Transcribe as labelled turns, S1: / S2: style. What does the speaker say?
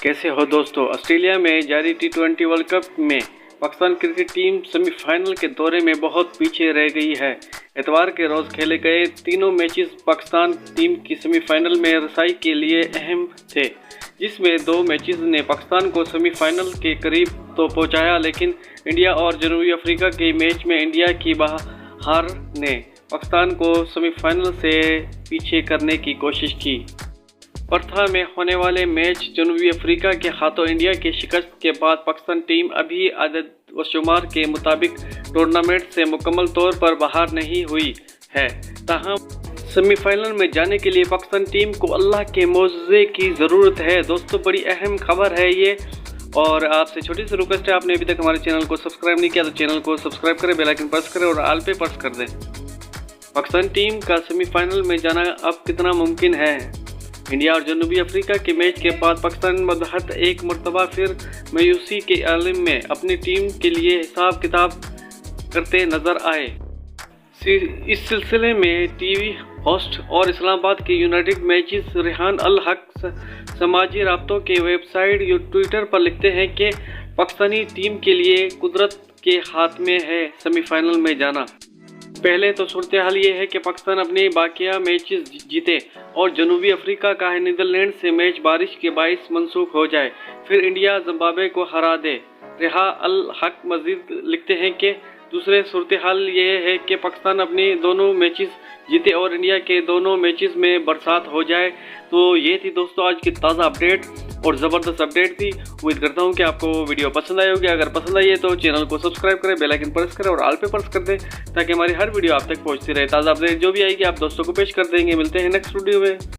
S1: कैसे हो दोस्तों। ऑस्ट्रेलिया में जारी टी20 वर्ल्ड कप में पाकिस्तान क्रिकेट टीम सेमीफाइनल के दौरे में बहुत पीछे रह गई है। इतवार के रोज़ खेले गए तीनों मैचेस पाकिस्तान टीम की सेमीफाइनल में रसाई के लिए अहम थे, जिसमें 2 मैचेस ने पाकिस्तान को सेमीफाइनल के करीब तो पहुंचाया, लेकिन इंडिया और जनूबी अफ्रीका के मैच में इंडिया की हार ने पाकिस्तान को सेमीफाइनल से पीछे करने की कोशिश की। पर्थ में होने वाले मैच जनूबी अफ्रीका के हाथों इंडिया की शिकस्त के बाद पाकिस्तान टीम अभी आदत व शुमार के मुताबिक टूर्नामेंट से मुकम्मल तौर पर बाहर नहीं हुई है। ताहम सेमीफाइनल में जाने के लिए पाकिस्तान टीम को अल्लाह के मौजज़े की ज़रूरत है। दोस्तों, बड़ी अहम खबर है ये, और आपसे छोटी सी रिक्वेस्ट है, आपने अभी तक हमारे चैनल को सब्सक्राइब नहीं किया तो चैनल को सब्सक्राइब करें, बेल आइकन प्रेस करें और ऑल पे प्रेस कर दें। पाकिस्तान टीम का सेमीफाइनल में जाना अब कितना मुमकिन है। इंडिया और जनूबी अफ्रीका के मैच के बाद पाकिस्तान मदहत एक मरतबा फिर मायूसी के आलम में अपनी टीम के लिए हिसाब किताब करते नजर आए। इस सिलसिले में टीवी होस्ट और इस्लामाबाद के यूनाइटेड मैचेस रेहान अल हक समाजी राब्तों के वेबसाइट या ट्विटर पर लिखते हैं कि पाकिस्तानी टीम के लिए कुदरत के हाथ में है सेमीफाइनल में जाना। पहले तो सूरत हाल ये है कि पाकिस्तान अपने बाकिया मैचेस जीते और जनूबी अफ्रीका का नीदरलैंड से मैच बारिश के बाइस मनसूख हो जाए, फिर इंडिया जिम्बाब्वे को हरा दे। रेहा अल हक मजीद लिखते हैं कि दूसरे सूरत हाल ये है कि पाकिस्तान अपने दोनों मैचेस जीते और इंडिया के दोनों मैचेस में बरसात हो जाए। तो ये थी दोस्तों आज की ताज़ा अपडेट और ज़बरदस्त अपडेट थी। उम्मीद करता हूँ कि आपको वीडियो पसंद आई होगी। अगर पसंद आई है तो चैनल को सब्सक्राइब करें, बेल आइकन प्रेस करें और ऑल पे प्रेस कर दें, ताकि हमारी हर वीडियो आप तक पहुँचती रहे। ताज़ा अपडेट जो भी आएगी आप दोस्तों को पेश कर देंगे। मिलते हैं नेक्स्ट वीडियो में।